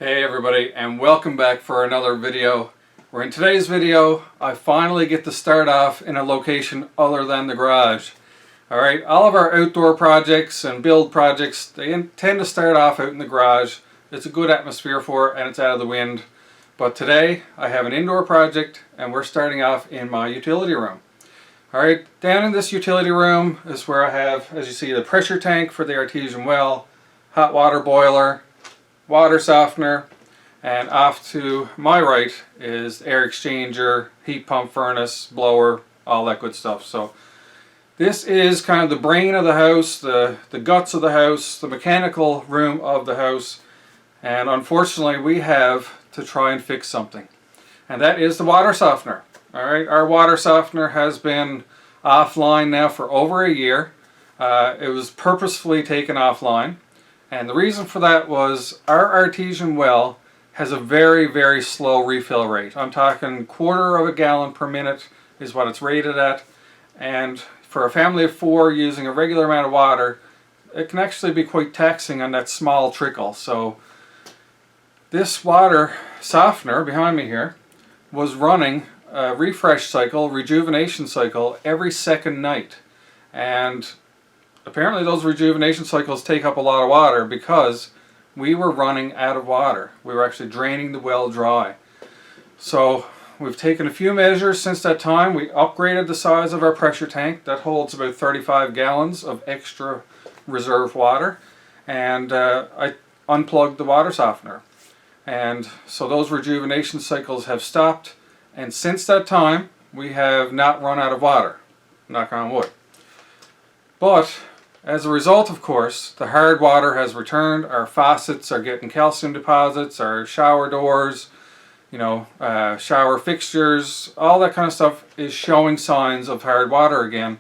Hey everybody, and welcome back for another video where in today's video I finally get to start off in a location other than the garage. Alright, all of our outdoor projects and build projects, they tend to start off out in the garage. It's a good atmosphere for it and it's out of the wind. But today I have an indoor project and we're starting off in my utility room. Alright, down in this utility room is where I have, as you see, the pressure tank for the artesian well, hot water boiler, water softener, and off to my right is air exchanger, heat pump, furnace, blower, all that good stuff. So this is kind of the brain of the house, the guts of the house, the mechanical room of the house, and unfortunately we have to try and fix something, and that is the water softener. Alright, our water softener has been offline now for over a year. It was purposefully taken offline. And the reason for that was our artesian well has a very slow refill rate. I'm talking 1/4 of a gallon per minute is what it's rated at. And for a family of 4 using a regular amount of water, it can actually be quite taxing on that small trickle. So this water softener behind me here was running a refresh cycle, rejuvenation cycle every second night. And apparently those rejuvenation cycles take up a lot of water because we were running out of water. We were actually draining the well dry. So we've taken a few measures since that time. We upgraded the size of our pressure tank. That holds about 35 gallons of extra reserve water. And I unplugged the water softener. And so those rejuvenation cycles have stopped. And since that time, we have not run out of water. Knock on wood. But as a result, of course, the hard water has returned. Our faucets are getting calcium deposits, our shower doors, shower fixtures, all that kind of stuff is showing signs of hard water again.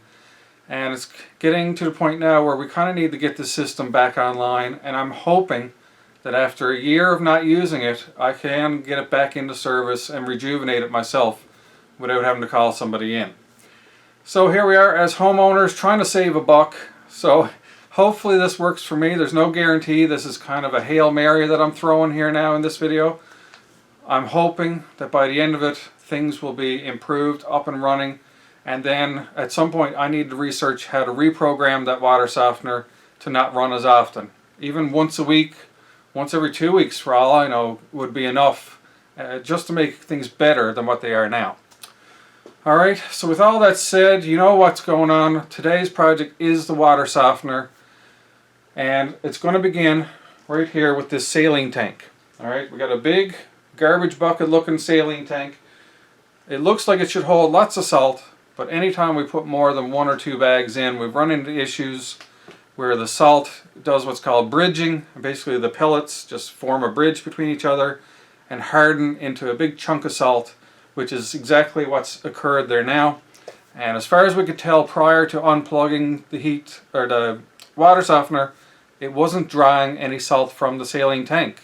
And it's getting to the point now where we kind of need to get the system back online. And I'm hoping that after a year of not using it, I can get it back into service and rejuvenate it myself without having to call somebody in. So here we are as homeowners trying to save a buck. So hopefully this works for me. There's no guarantee. This is kind of a Hail Mary that I'm throwing here now in this video. I'm hoping that by the end of it things will be improved, up and running, and then at some point I need to research how to reprogram that water softener to not run as often. Even once a week, once every 2 weeks for all I know would be enough just to make things better than what they are now. Alright, so with all that said, you know what's going on. Today's project is the water softener, and it's going to begin right here with this saline tank. Alright, we got a big garbage bucket looking saline tank. It looks like it should hold lots of salt, but anytime we put more than 1 or 2 bags in, we've run into issues where the salt does what's called bridging. Basically the pellets just form a bridge between each other and harden into a big chunk of salt, which is exactly what's occurred there now. And as far as we could tell prior to unplugging the water softener, it wasn't drawing any salt from the saline tank.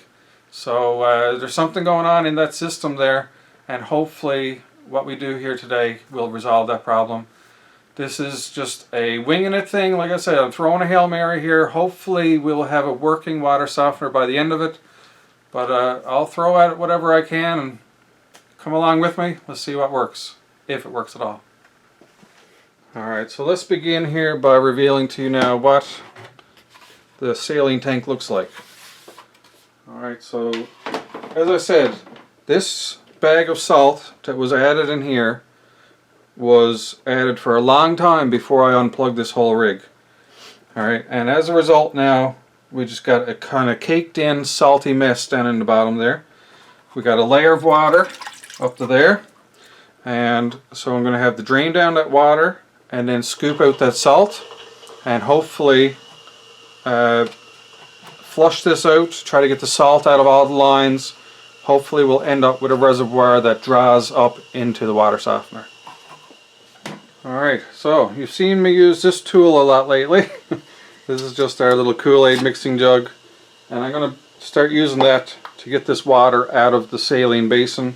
So there's something going on in that system there, and hopefully what we do here today will resolve that problem. This is just a winging it thing. Like I said, I'm throwing a Hail Mary here. Hopefully we'll have a working water softener by the end of it. But I'll throw at it whatever I can, and come along with me. Let's see what works, if it works at all. Alright, so let's begin here by revealing to you now what the saline tank looks like. Alright, so as I said, this bag of salt that was added in here was added for a long time before I unplugged this whole rig. Alright, and as a result now, we just got a kind of caked in salty mess down in the bottom there. We got a layer of water up to there, and so I'm going to have to drain down that water and then scoop out that salt and hopefully flush this out, try to get the salt out of all the lines. Hopefully we'll end up with a reservoir that draws up into the water softener. Alright, so you've seen me use this tool a lot lately. This is just our little Kool-Aid mixing jug, and I'm going to start using that to get this water out of the saline basin.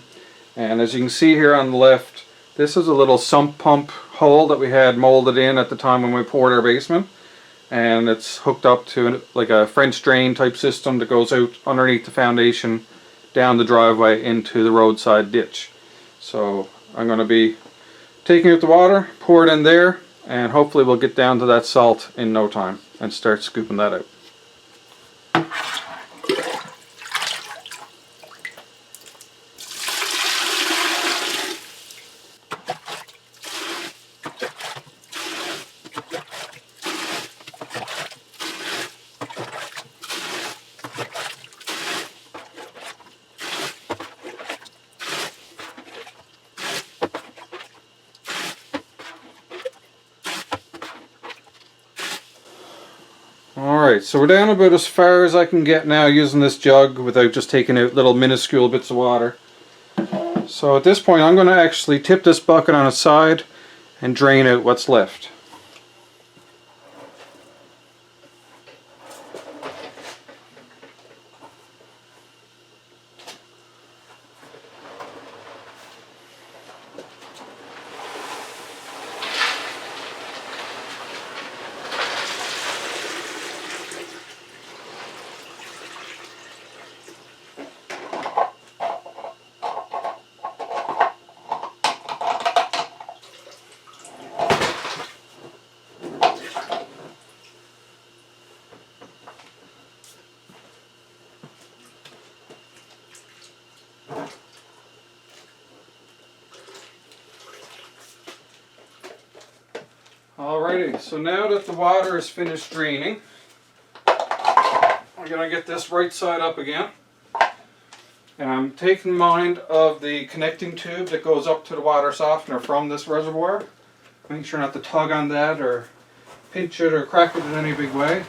And as you can see here on the left, this is a little sump pump hole that we had molded in at the time when we poured our basement. and it's hooked up to like a French drain type system that goes out underneath the foundation, down the driveway into the roadside ditch. So I'm going to be taking out the water, pour it in there, and hopefully we'll get down to that salt in no time and start scooping that out. Alright, so we're down about as far as I can get now using this jug without just taking out little minuscule bits of water. So at this point I'm going to actually tip this bucket on its side and drain out what's left. Alrighty, so now that the water is finished draining, I'm going to get this right side up again. And I'm taking mind of the connecting tube that goes up to the water softener from this reservoir. Make sure not to tug on that or pinch it or crack it in any big way.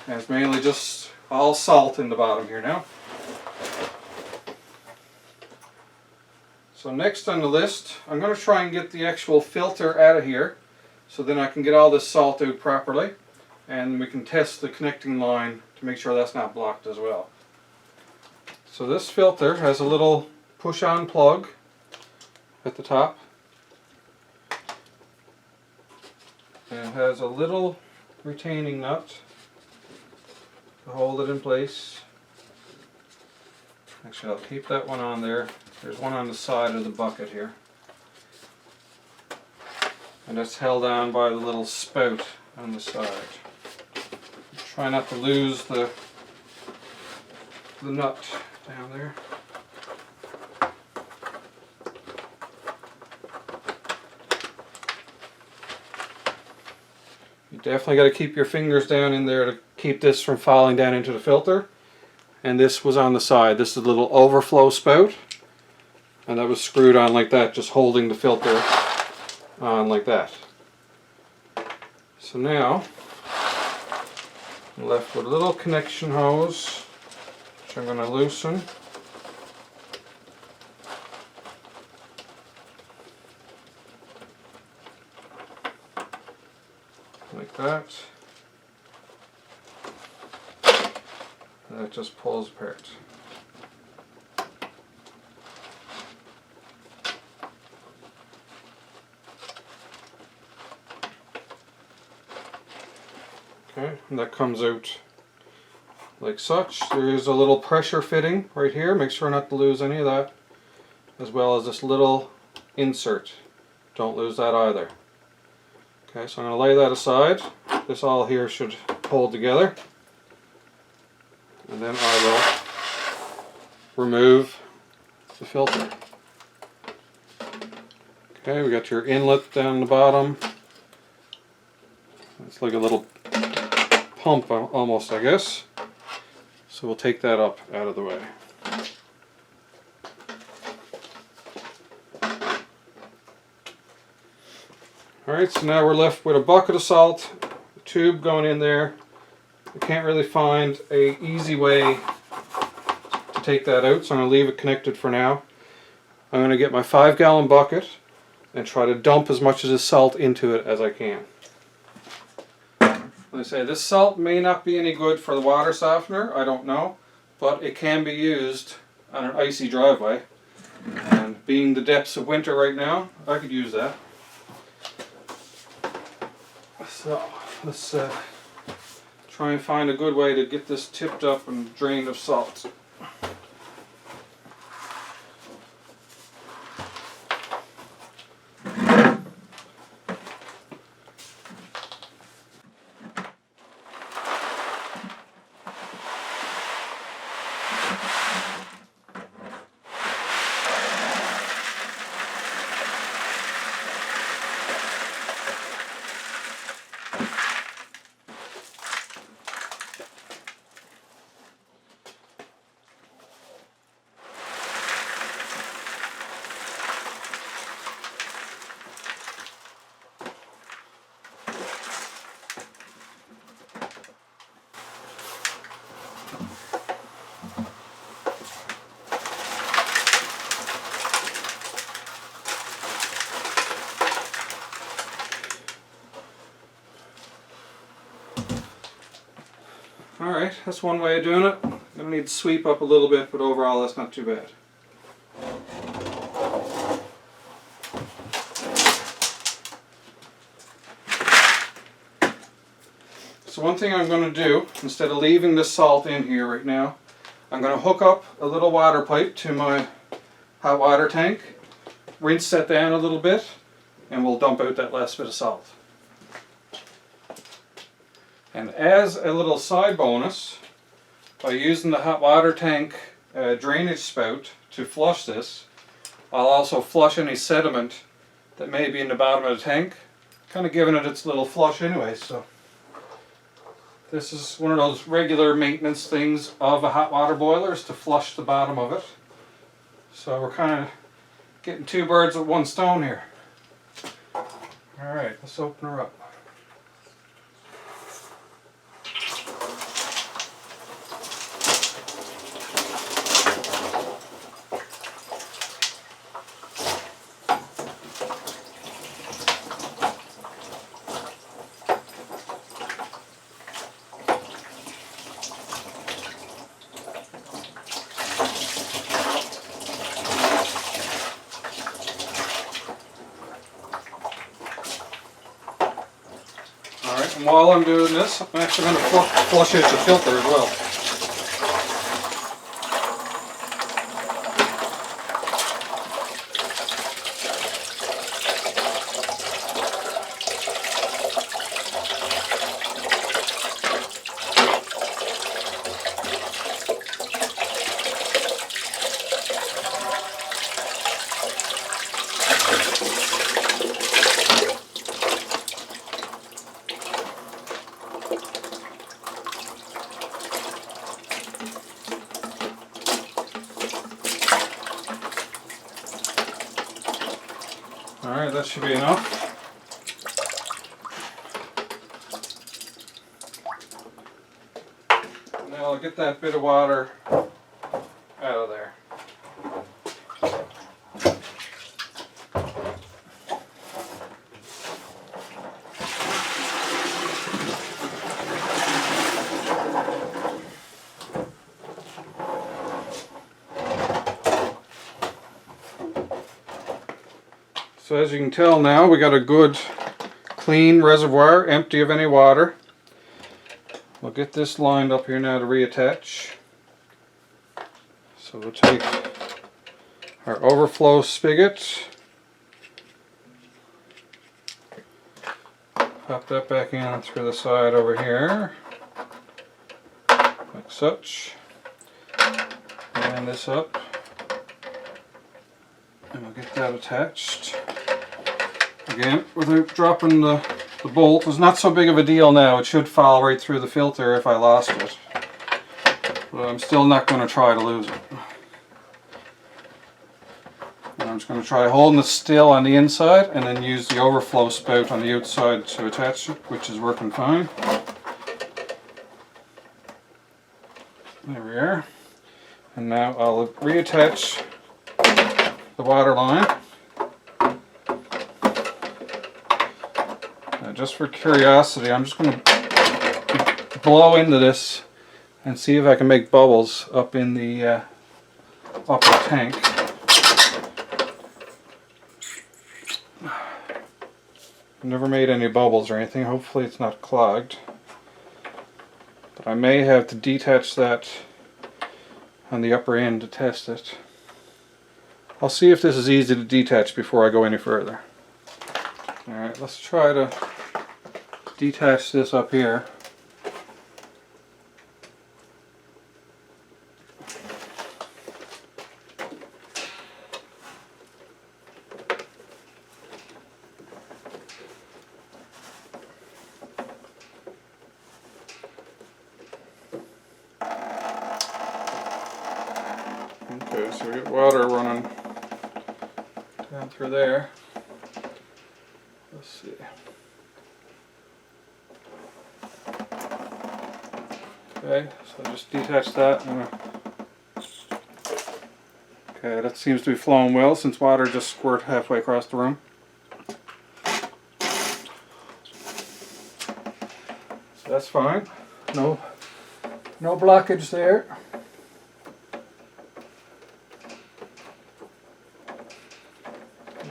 And it's mainly just all salt in the bottom here now. So next on the list, I'm going to try and get the actual filter out of here so then I can get all this salt out properly, and we can test the connecting line to make sure that's not blocked as well. So this filter has a little push-on plug at the top, and it has a little retaining nut to hold it in place. Actually, I'll keep that one on there. There's one on the side of the bucket here. And it's held on by the little spout on the side. Try not to lose the nut down there. You definitely got to keep your fingers down in there to keep this from falling down into the filter. And this was on the side. This is a little overflow spout. And that was screwed on like that, just holding the filter on like that. So now, I'm left with a little connection hose, which I'm going to loosen. Like that. And it just pulls apart. Okay, and that comes out like such. There is a little pressure fitting right here. Make sure not to lose any of that, as well as this little insert. Don't lose that either. Okay, so I'm going to lay that aside. This all here should hold together. And then I will remove the filter. Okay, we got your inlet down the bottom. It's like a little pump almost, I guess. So we'll take that up out of the way. Alright, so now we're left with a bucket of salt, a tube going in there. I can't really find an easy way to take that out, so I'm going to leave it connected for now. I'm going to get my 5-gallon bucket and try to dump as much of this salt into it as I can. Like I say, this salt may not be any good for the water softener, I don't know, but it can be used on an icy driveway. And being the depths of winter right now, I could use that. So let's try and find a good way to get this tipped up and drained of salt. Alright, that's one way of doing it. Gonna need to sweep up a little bit, but overall that's not too bad. So one thing I'm going to do, instead of leaving the salt in here right now, I'm going to hook up a little water pipe to my hot water tank, rinse that down a little bit, and we'll dump out that last bit of salt. And as a little side bonus, by using the hot water tank drainage spout to flush this, I'll also flush any sediment that may be in the bottom of the tank, kind of giving it its little flush anyway. So this is one of those regular maintenance things of a hot water boiler, is to flush the bottom of it. So we're kind of getting two birds with one stone here. Alright, let's open her up. And while I'm doing this, I'm actually going to flush out the filter as well. Alright, that should be enough. Now I'll get that bit of water out of there. So as you can tell now, we got a good clean reservoir, empty of any water. We'll get this lined up here now to reattach. So we'll take our overflow spigot, pop that back in through the side over here, like such. Line this up, and we'll get that attached. Again, without dropping the bolt. It's not so big of a deal now. It should fall right through the filter if I lost it. But I'm still not going to try to lose it. And I'm just going to try holding it still on the inside and then use the overflow spout on the outside to attach it, which is working fine. There we are. And now I'll reattach the water line. Just for curiosity, I'm just going to blow into this and see if I can make bubbles up in the upper tank. I've never made any bubbles or anything. Hopefully it's not clogged. But I may have to detach that on the upper end to test it. I'll see if this is easy to detach before I go any further. Alright, let's try to detach this up here. Okay, so we get water running down through there. Let's see. Okay, so just detach that. Okay, that seems to be flowing well since water just squirted halfway across the room. So that's fine. No blockage there.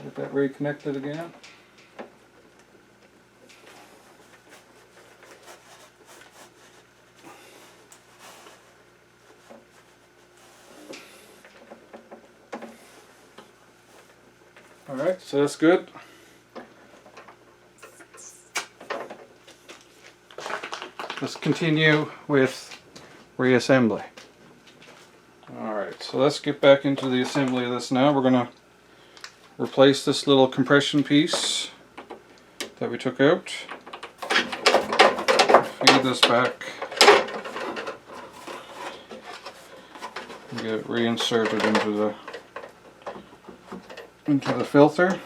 Get that reconnected again. Alright, so that's good. Let's continue with reassembly. Alright, so let's get back into the assembly of this now. We're going to replace this little compression piece that we took out. Feed this back. And get it reinserted into the filter.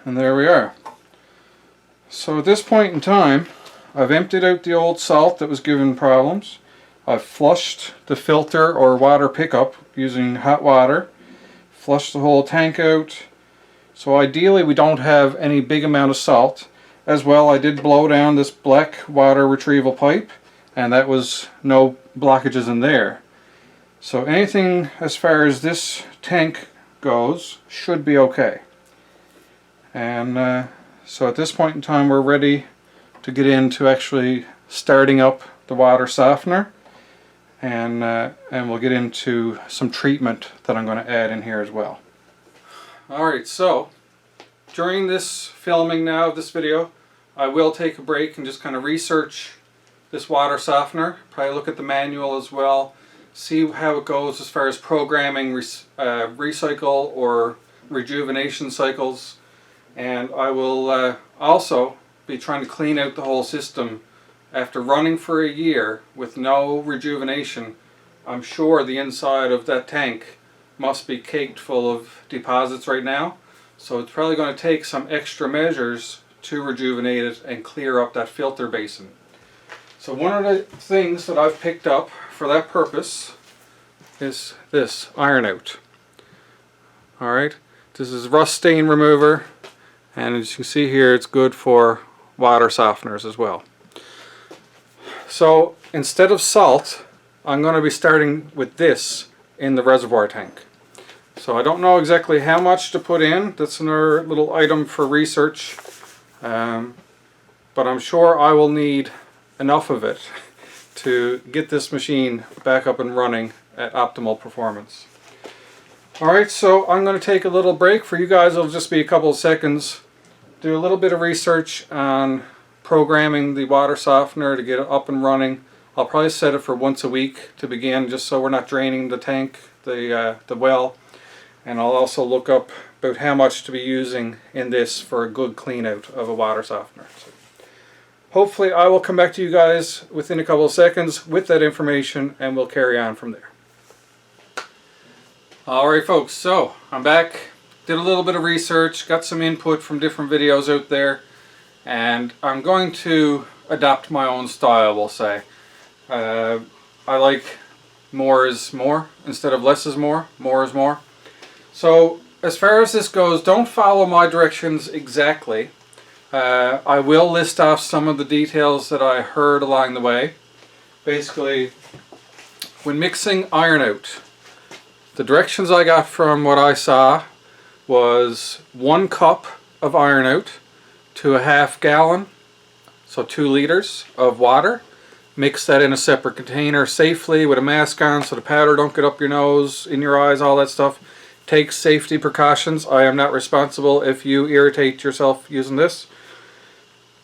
And there we are. So at this point in time, I've emptied out the old salt that was giving problems. I've flushed the filter or water pickup using hot water. Flushed the whole tank out. So ideally we don't have any big amount of salt. As well, I did blow down this black water retrieval pipe, and that was no blockages in there. So anything as far as this tank goes should be okay. And so at this point in time we're ready to get into actually starting up the water softener, and we'll get into some treatment that I'm going to add in here as well. Alright, so during this filming now of this video, I will take a break and just kind of research this water softener, probably look at the manual as well, see how it goes as far as programming recycle or rejuvenation cycles, and I will also be trying to clean out the whole system. After running for a year with no rejuvenation, I'm sure the inside of that tank must be caked full of deposits right now, so it's probably going to take some extra measures to rejuvenate it and clear up that filter basin. So one of the things that I've picked up for that purpose is this iron out. Alright, this is rust stain remover, and as you can see here, it's good for water softeners as well. So instead of salt, I'm going to be starting with this in the reservoir tank. So I don't know exactly how much to put in. That's another little item for research, but I'm sure I will need enough of it to get this machine back up and running at optimal performance. Alright, so I'm going to take a little break. For you guys it'll just be a couple of seconds. Do a little bit of research on programming the water softener to get it up and running. I'll probably set it for once a week to begin, just so we're not draining the tank, the well. And I'll also look up about how much to be using in this for a good clean out of a water softener. So hopefully I will come back to you guys within a couple of seconds with that information, and we'll carry on from there. Alright folks, so I'm back. Did a little bit of research, got some input from different videos out there, and I'm going to adopt my own style, we'll say. I like more is more instead of less is more. More is more. So as far as this goes, don't follow my directions exactly. I will list off some of the details that I heard along the way. Basically, when mixing iron out, the directions I got from what I saw was 1 cup of iron out to a ½ gallon, so 2 liters of water. Mix that in a separate container safely with a mask on so the powder don't get up your nose, in your eyes, all that stuff. Take safety precautions. I am not responsible if you irritate yourself using this.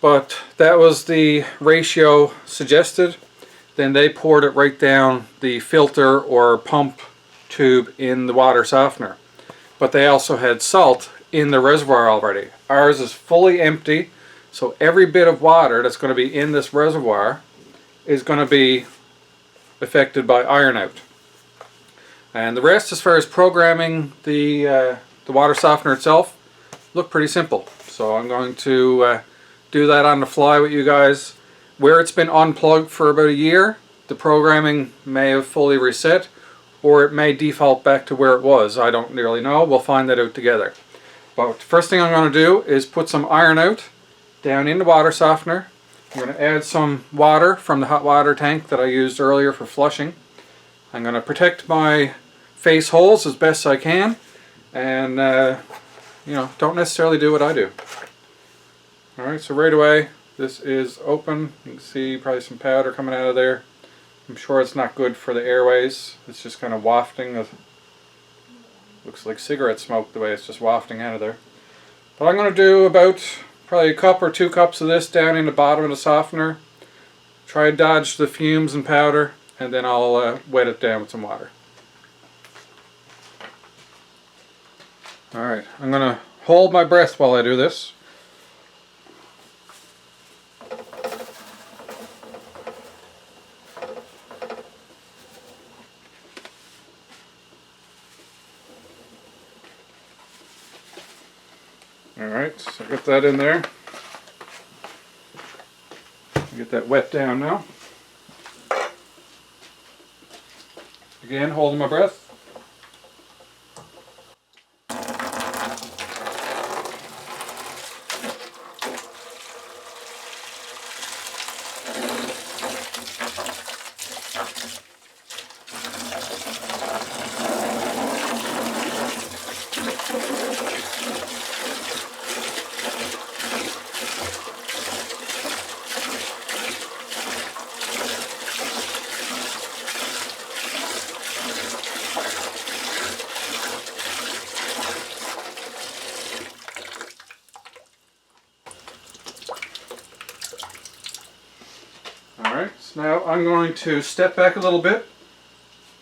But that was the ratio suggested. Then they poured it right down the filter or pump tube in the water softener. But they also had salt in the reservoir already. Ours is fully empty, so every bit of water that's going to be in this reservoir is going to be affected by iron out. And the rest, as far as programming the water softener itself, look pretty simple. So I'm going to do that on the fly with you guys. Where it's been unplugged for about a year, the programming may have fully reset, or it may default back to where it was. I don't really know. We'll find that out together. But the first thing I'm going to do is put some iron out down in the water softener. I'm going to add some water from the hot water tank that I used earlier for flushing. I'm going to protect my face holes as best I can, and you know, don't necessarily do what I do. Alright, so right away this is open. You can see probably some powder coming out of there. I'm sure it's not good for the airways. It's just kind of wafting of, looks like cigarette smoke the way it's just wafting out of there. But I'm going to do about probably a cup or 2 cups of this down in the bottom of the softener. Try to dodge the fumes and powder, and then I'll wet it down with some water. Alright, I'm going to hold my breath while I do this. Alright, so get that in there. Get that wet down now. Again, holding my breath. Alright, so now I'm going to step back a little bit,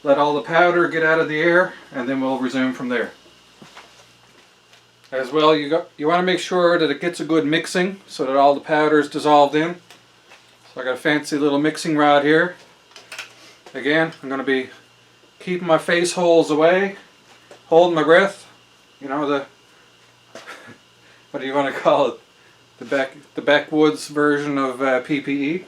let all the powder get out of the air, and then we'll resume from there. As well, you want to make sure that it gets a good mixing so that all the powder is dissolved in. So I got a fancy little mixing rod here. Again, I'm going to be keeping my face holes away, holding my breath. You know, the what do you want to call it? The backwoods version of PPE.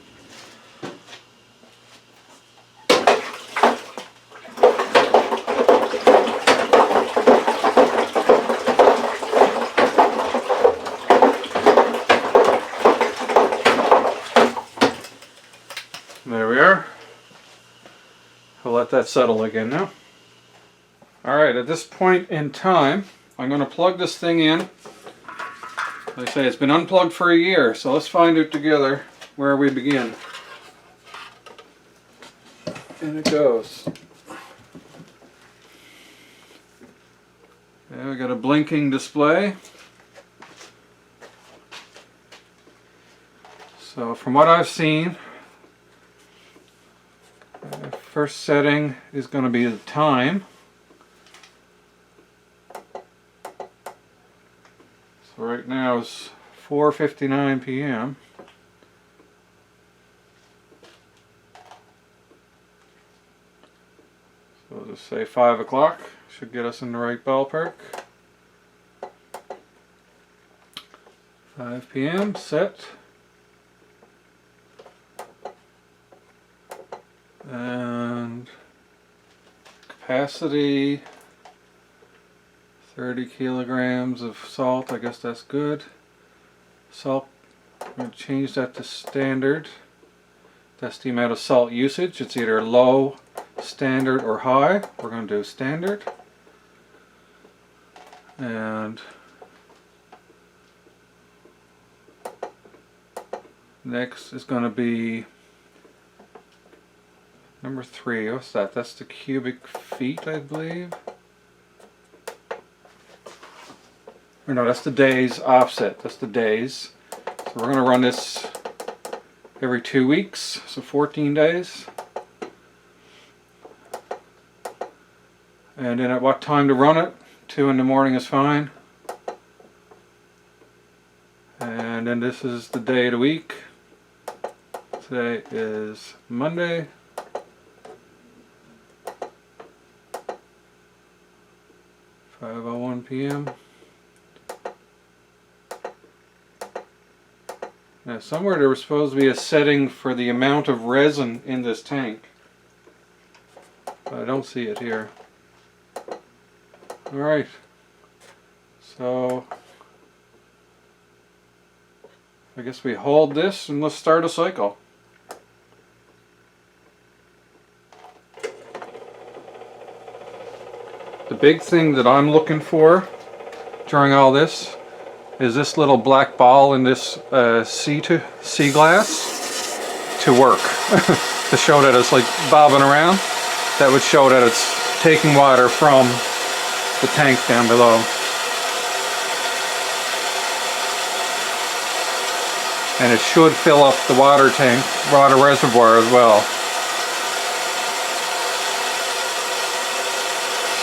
There we are. I'll let that settle again now. Alright, at this point in time, I'm going to plug this thing in. Like I say, it's been unplugged for a year, so let's find out together where we begin. In it goes. There we got a blinking display. So from what I've seen, the first setting is going to be the time. So right now it's 4:59 p.m. So we'll just say 5 o'clock. Should get us in the right ballpark. 5 p.m. set. And capacity 30 kilograms of salt. I guess that's good. Salt, I'm going to change that to standard. That's the amount of salt usage. It's either low, standard or high. We're going to do standard. And next is going to be number 3. What's that? That's the cubic feet, I believe. Or no, that's the days offset. That's the days. So we're going to run this every 2 weeks, so 14 days. And then at what time to run it? 2 in the morning is fine. And then this is the day of the week. Today is Monday. (5:01 p.m.) Now somewhere there was supposed to be a setting for the amount of resin in this tank, but I don't see it here. Alright, so I guess we hold this and let's start a cycle. The big thing that I'm looking for during all this is this little black ball in this sea glass to work. To show that it's like bobbing around. That would show that it's taking water from the tank down below. And it should fill up the water tank, water reservoir as well.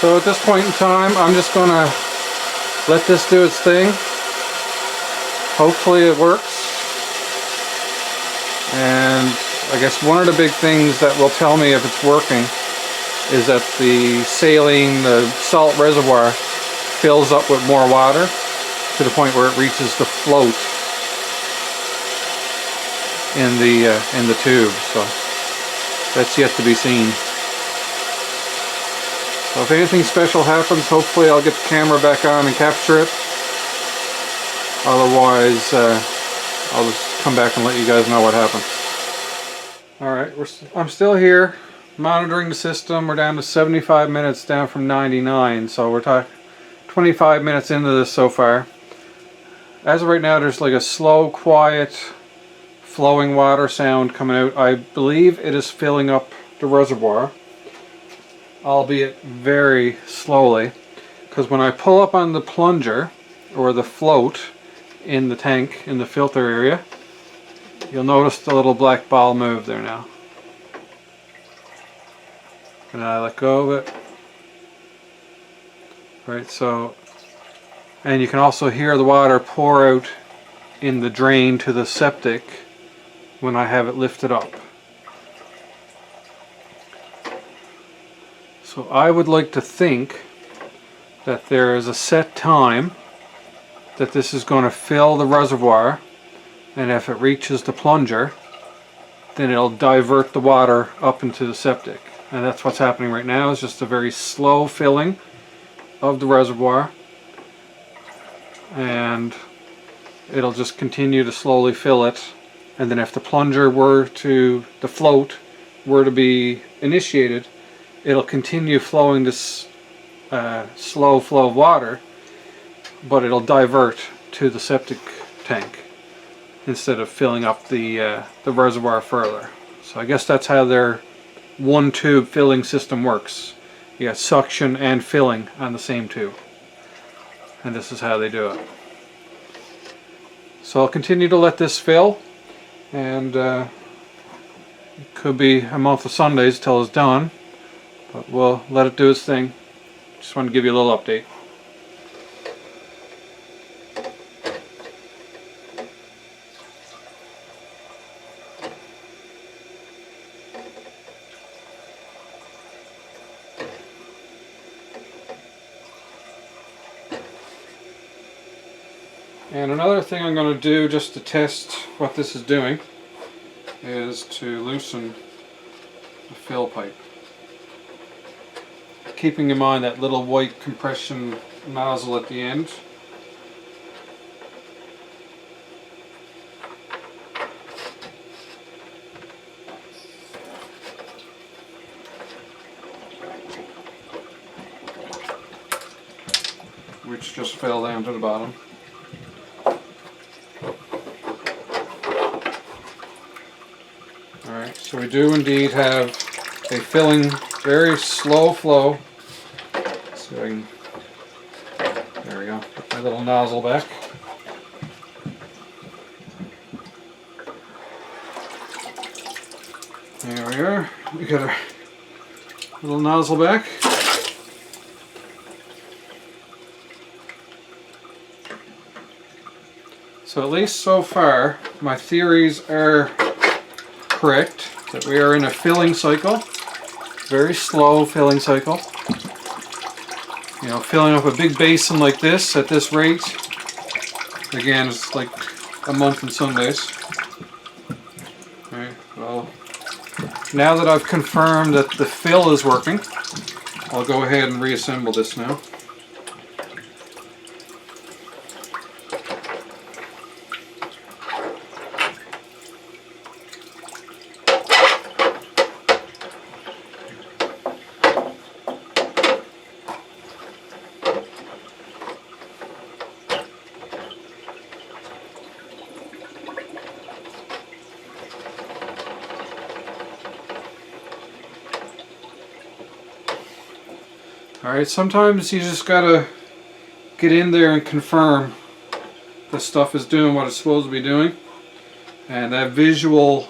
So at this point in time, I'm just going to let this do its thing. Hopefully it works. And I guess one of the big things that will tell me if it's working is that the saline, the salt reservoir, fills up with more water to the point where it reaches the float in the tube. So that's yet to be seen. So if anything special happens, hopefully I'll get the camera back on and capture it. Otherwise, I'll just come back and let you guys know what happened. Alright, I'm still here, monitoring the system. We're down to 75 minutes, down from 99. So we're talking 25 minutes into this so far. As of right now, there's like a slow, quiet, flowing water sound coming out. I believe it is filling up the reservoir, albeit very slowly, because when I pull up on the plunger or the float in the tank in the filter area, you'll notice the little black ball move there now. And I let go of it. Right, so, and you can also hear the water pour out in the drain to the septic when I have it lifted up. So I would like to think that there is a set time that this is going to fill the reservoir, and if it reaches the plunger, then it'll divert the water up into the septic. And that's what's happening right now. It's just a very slow filling of the reservoir, and it'll just continue to slowly fill it. And then if the plunger were to, the float were to be initiated, it'll continue flowing this slow flow of water, but it'll divert to the septic tank instead of filling up the reservoir further. So I guess that's how their one tube filling system works. You got suction and filling on the same tube, and this is how they do it. So I'll continue to let this fill, and it could be a month of Sundays till it's done, but we'll let it do its thing. Just wanted to give you a little update. And another thing I'm going to do just to test what this is doing is to loosen the fill pipe. Keeping in mind that little white compression nozzle at the end. which just fell down to the bottom. Alright, so we do indeed have a filling, very slow flow. So I can, there we go, put my little nozzle back. There we are, we got our little nozzle back. So at least so far, my theories are correct, that we are in a filling cycle, very slow filling cycle. You know, filling up a big basin like this at this rate, again, it's like a month and some days. Alright, well, now that I've confirmed that the fill is working, I'll go ahead and reassemble this now. Alright, sometimes you just gotta get in there and confirm the stuff is doing what it's supposed to be doing. And that visual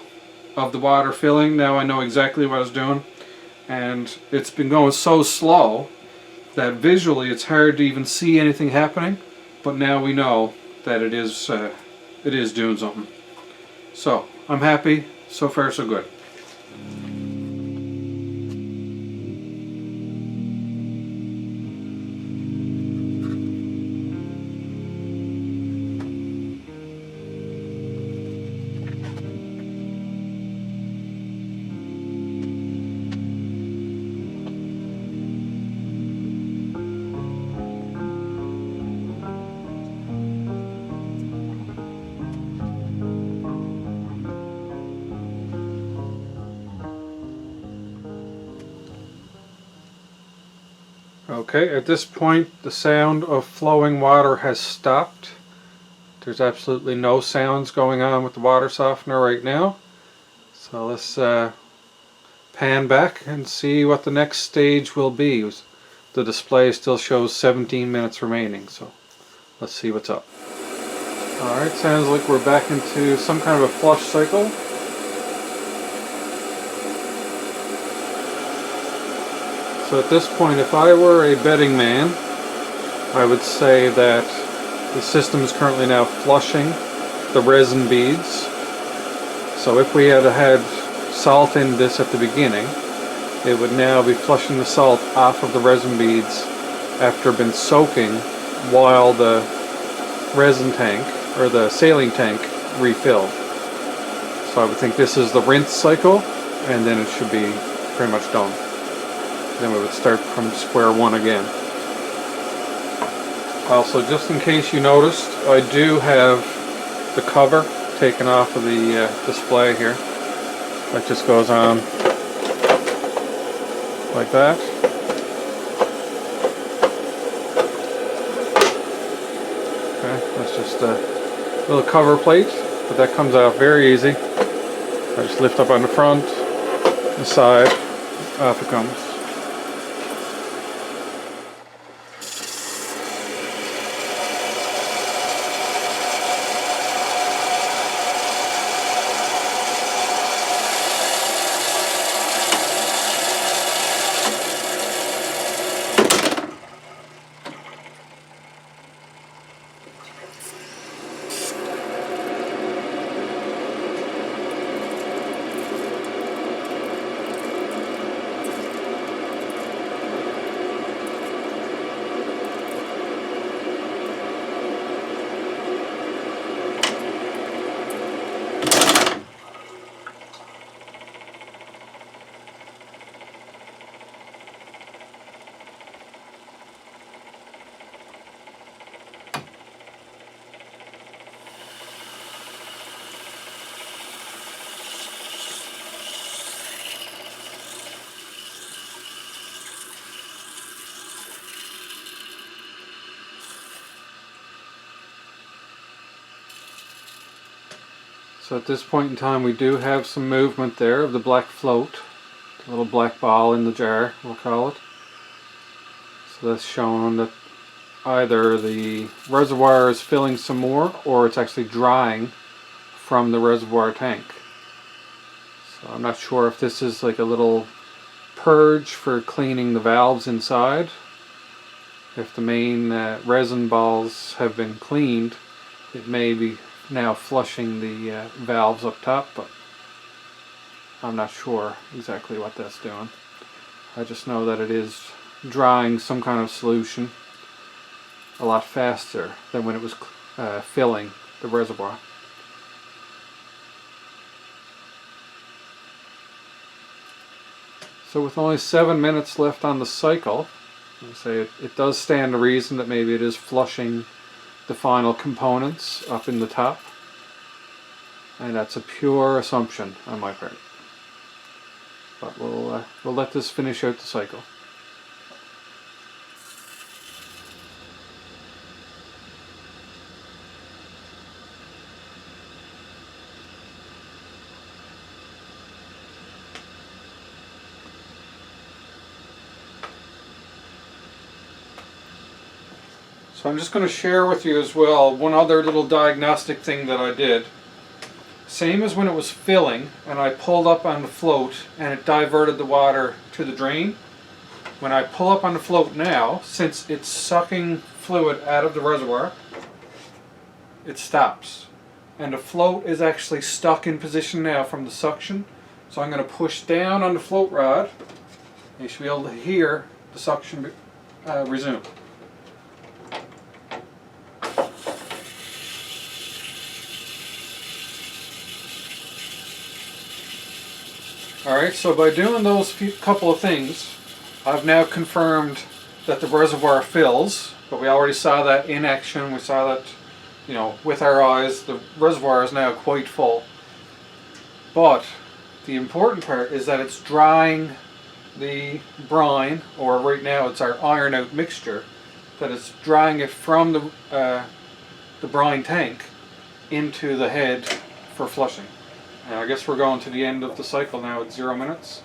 of the water filling, now I know exactly what it's doing. And it's been going so slow that visually it's hard to even see anything happening. But now we know that it is doing something. So, I'm happy. So far so good. Okay, at this point the sound of flowing water has stopped. There's absolutely no sounds going on with the water softener right now. So let's pan back and see what the next stage will be. The display still shows 17 minutes remaining, so let's see what's up. Alright, sounds like we're back into some kind of a flush cycle. So at this point, if I were a betting man, I would say that the system is currently now flushing the resin beads. So if we had had salt in this at the beginning, it would now be flushing the salt off of the resin beads after been soaking while the resin tank, or the saline tank, refilled. So I would think this is the rinse cycle, and then it should be pretty much done. Then we would start from square one again. Also, just in case you noticed, I do have the cover taken off of the display here. That just goes on like that. Okay, that's just a little cover plate, but that comes out very easy. I just lift up on the front, the side, off it comes. So at this point in time we do have some movement there of the black float, the little black ball in the jar, we'll call it. So that's showing that either the reservoir is filling some more or it's actually drying from the reservoir tank. So I'm not sure if this is like a little purge for cleaning the valves inside. If the main resin balls have been cleaned, it may be now flushing the valves up top, but I'm not sure exactly what that's doing. I just know that it is drying some kind of solution a lot faster than when it was filling the reservoir. So with only 7 minutes left on the cycle, I say it does stand to reason that maybe it is flushing the final components up in the top, and that's a pure assumption on my part. But we'll let this finish out the cycle. So I'm just going to share with you as well one other little diagnostic thing that I did. Same as when it was filling and I pulled up on the float and it diverted the water to the drain. When I pull up on the float now, since it's sucking fluid out of the reservoir, it stops. And the float is actually stuck in position now from the suction. So I'm going to push down on the float rod. You should be able to hear the suction resume. Alright, so by doing those couple of things, I've now confirmed that the reservoir fills, but we already saw that in action. We saw that, you know, with our eyes. The reservoir is now quite full. But the important part is that it's drying the brine, or right now it's our iron out mixture, that it's drying it from the brine tank into the head for flushing. And I guess we're going to the end of the cycle now at 0 minutes.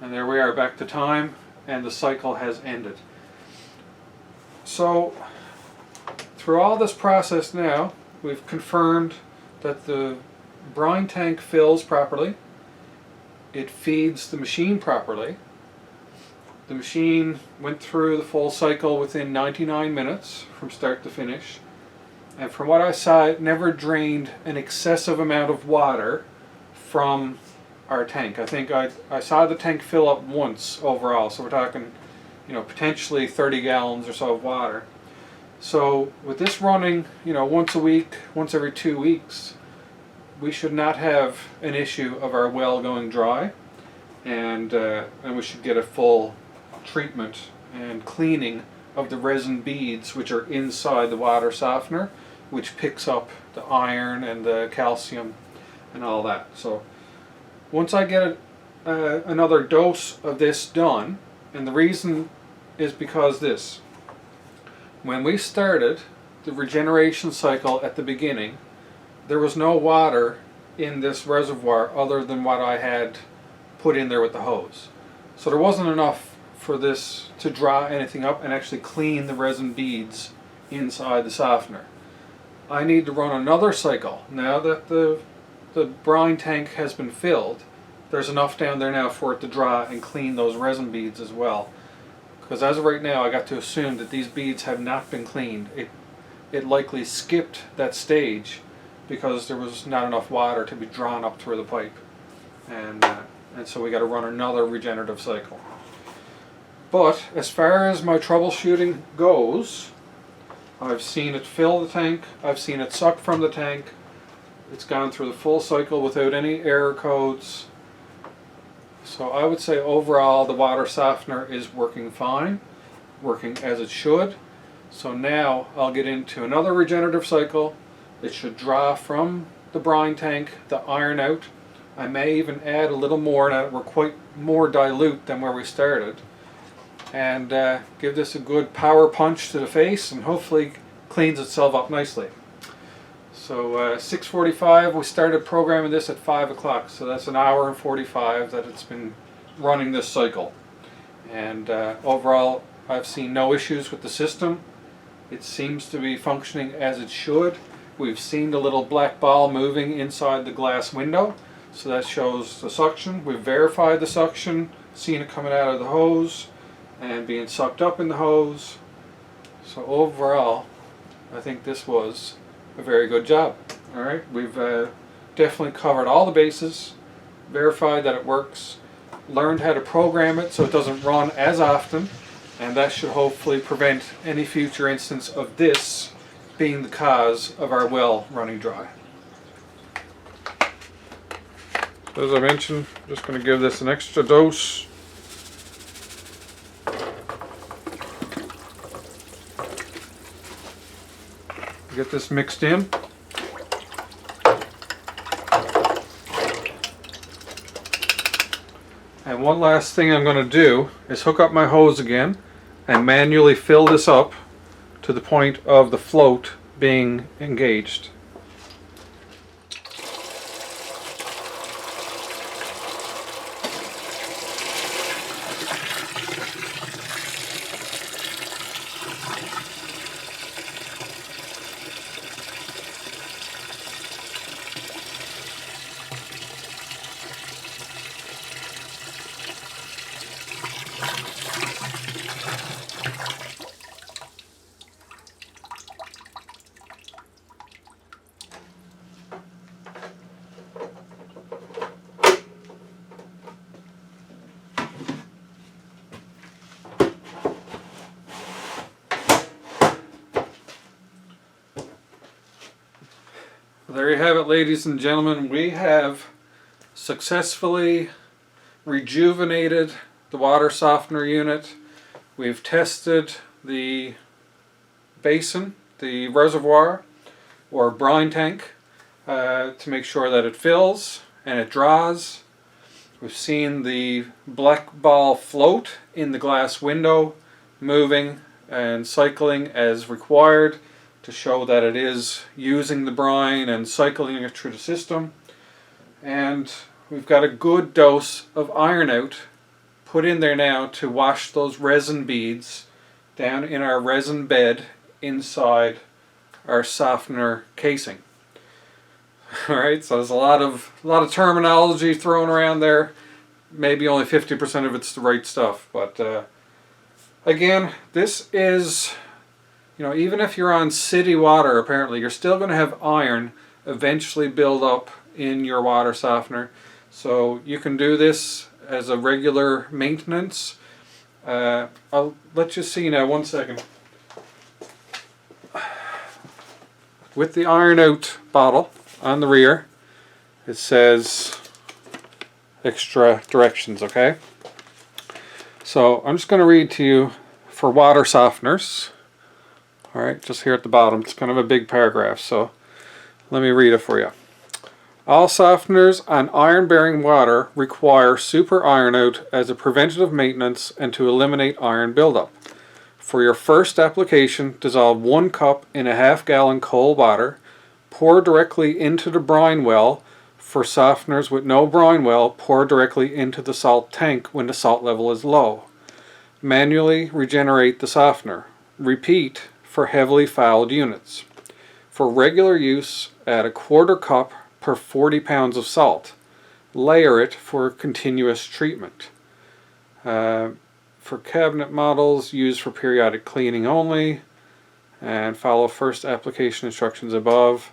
And there we are, back to time, and the cycle has ended. So, through all this process now, we've confirmed that the brine tank fills properly. It feeds the machine properly. The machine went through the full cycle within 99 minutes from start to finish. And from what I saw, it never drained an excessive amount of water from our tank. I think I saw the tank fill up once overall, so we're talking, you know, potentially 30 gallons or so of water. So with this running, you know, once a week, once every 2 weeks, we should not have an issue of our well going dry, and we should get a full treatment and cleaning of the resin beads which are inside the water softener, which picks up the iron and the calcium and all that. So once I get another dose of this done, and the reason is because this. When we started the regeneration cycle at the beginning, there was no water in this reservoir other than what I had put in there with the hose. So there wasn't enough for this to dry anything up and actually clean the resin beads inside the softener. I need to run another cycle. Now that the brine tank has been filled, there's enough down there now for it to dry and clean those resin beads as well. Because as of right now, I got to assume that these beads have not been cleaned. It likely skipped that stage because there was not enough water to be drawn up through the pipe. And so we got to run another regenerative cycle. But as far as my troubleshooting goes, I've seen it fill the tank, I've seen it suck from the tank, it's gone through the full cycle without any error codes. So I would say overall the water softener is working fine, working as it should. So now I'll get into another regenerative cycle. It should draw from the brine tank the iron out. I may even add a little more now that we're quite more dilute than where we started. And give this a good power punch to the face and hopefully cleans itself up nicely. So 6:45, we started programming this at 5 o'clock, so that's an hour and 45 that it's been running this cycle. And overall, I've seen no issues with the system. It seems to be functioning as it should. We've seen the little black ball moving inside the glass window, so that shows the suction. We've verified the suction, seen it coming out of the hose and being sucked up in the hose. So overall, I think this was a very good job. Alright, we've definitely covered all the bases, verified that it works, learned how to program it so it doesn't run as often, and that should hopefully prevent any future instance of this being the cause of our well running dry. As I mentioned, I'm just going to give this an extra dose. Get this mixed in. And one last thing I'm going to do is hook up my hose again and manually fill this up to the point of the float being engaged. There you have it, ladies and gentlemen. We have successfully rejuvenated the water softener unit. We've tested the basin, the reservoir or brine tank, to make sure that it fills and it draws. We've seen the black ball float in the glass window moving and cycling as required to show that it is using the brine and cycling it through the system. And we've got a good dose of iron out put in there now to wash those resin beads down in our resin bed inside our softener casing. Alright, so there's a lot of terminology thrown around there. Maybe only 50% of it's the right stuff, but again, this is, even if you're on city water, apparently you're still going to have iron eventually build up in your water softener. So you can do this as a regular maintenance. I'll let you see now, one second. With the iron out bottle on the rear, it says extra directions, okay? So I'm just going to read to you for water softeners. Alright, just here at the bottom. It's kind of a big paragraph, so let me read it for you. All softeners on iron-bearing water require super iron out as a preventative maintenance and to eliminate iron buildup. For your first application, dissolve 1 cup in a half-gallon cold water. Pour directly into the brine well. For softeners with no brine well, pour directly into the salt tank when the salt level is low. Manually regenerate the softener. Repeat for heavily fouled units. For regular use, add a 1/4 cup per 40 pounds of salt. Layer it for continuous treatment. For cabinet models, use for periodic cleaning only, and follow first application instructions above.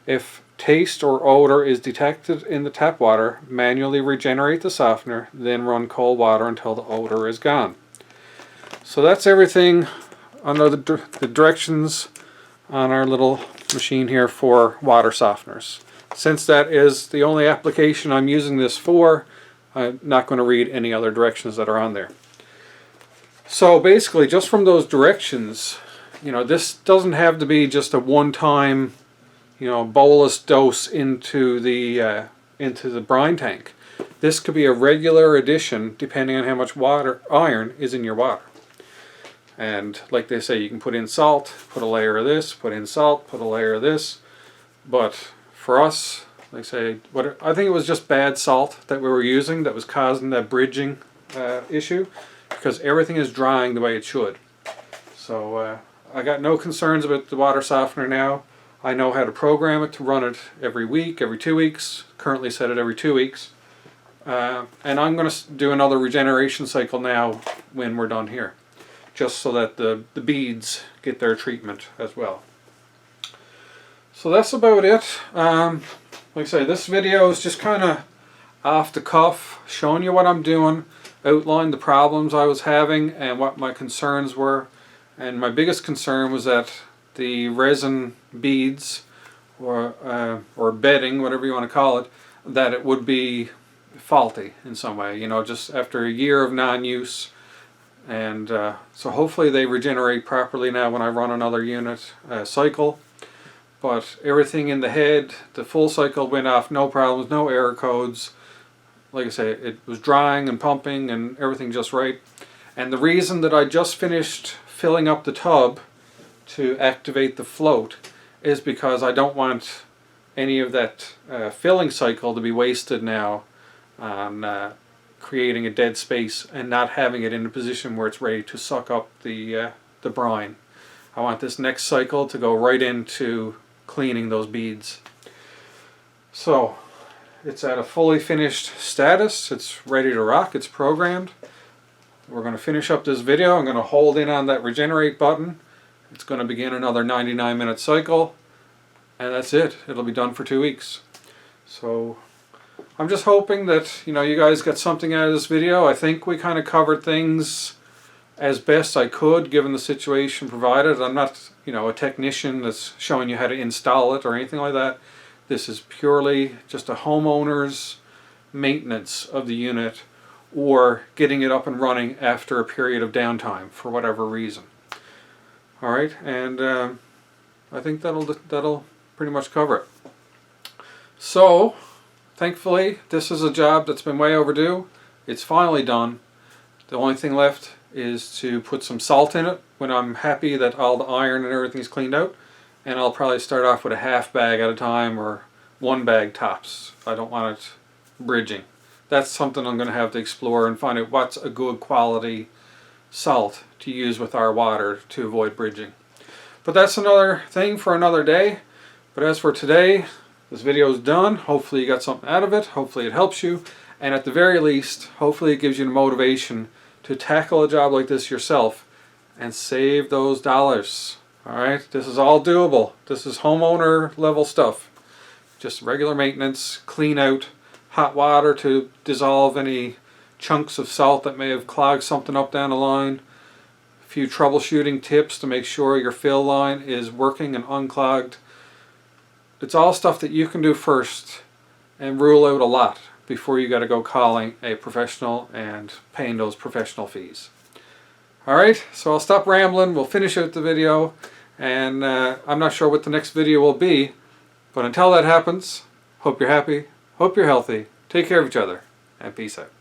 If taste or odor is detected in the tap water, manually regenerate the softener, then run cold water until the odor is gone. So that's everything under the directions on our little machine here for water softeners. Since that is the only application I'm using this for, I'm not going to read any other directions that are on there. So basically, just from those directions, this doesn't have to be just a one-time, bolus dose into the brine tank. This could be a regular addition depending on how much iron is in your water. And like they say, you can put in salt, put a layer of this, put in salt, put a layer of this. But for us, like I say, I think it was just bad salt that we were using that was causing that bridging issue, because everything is drying the way it should. So I got no concerns about the water softener now. I know how to program it to run it every week, every 2 weeks. Currently set it every 2 weeks. And I'm going to do another regeneration cycle now when we're done here, just so that the beads get their treatment as well. So that's about it. Like I say, this video is just kind of off the cuff, showing you what I'm doing, outline the problems I was having and what my concerns were. And my biggest concern was that the resin beads, or bedding, whatever you want to call it, that it would be faulty in some way, you know, just after a year of non-use. And so hopefully they regenerate properly now when I run another unit cycle. But everything in the head, the full cycle went off, no problems, no error codes. Like I say, it was drying and pumping and everything just right. And the reason that I just finished filling up the tub to activate the float is because I don't want any of that filling cycle to be wasted now on creating a dead space and not having it in a position where it's ready to suck up the brine. I want this next cycle to go right into cleaning those beads. So it's at a fully finished status. It's ready to rock. It's programmed. We're going to finish up this video. I'm going to hold in on that regenerate button. It's going to begin another 99-minute cycle, and that's it. It'll be done for 2 weeks. So I'm just hoping that, you know, you guys got something out of this video. I think we kind of covered things as best I could given the situation provided. I'm not, you know, a technician that's showing you how to install it or anything like that. This is purely just a homeowner's maintenance of the unit, or getting it up and running after a period of downtime for whatever reason. Alright, and I think that'll pretty much cover it. So thankfully this is a job that's been way overdue. It's finally done. The only thing left is to put some salt in it when I'm happy that all the iron and everything's cleaned out, and I'll probably start off with a half bag at a time or 1 bag tops. I don't want it bridging. That's something I'm going to have to explore and find out what's a good quality salt to use with our water to avoid bridging. But that's another thing for another day. But as for today, this video is done. Hopefully you got something out of it. Hopefully it helps you, and at the very least, hopefully it gives you the motivation to tackle a job like this yourself and save those dollars. Alright, this is all doable. This is homeowner level stuff. Just regular maintenance, clean out, hot water to dissolve any chunks of salt that may have clogged something up down the line. A few troubleshooting tips to make sure your fill line is working and unclogged. It's all stuff that you can do first and rule out a lot before you got to go calling a professional and paying those professional fees. Alright, so I'll stop rambling. We'll finish out the video, and I'm not sure what the next video will be, but until that happens, hope you're happy, hope you're healthy, take care of each other, and peace out.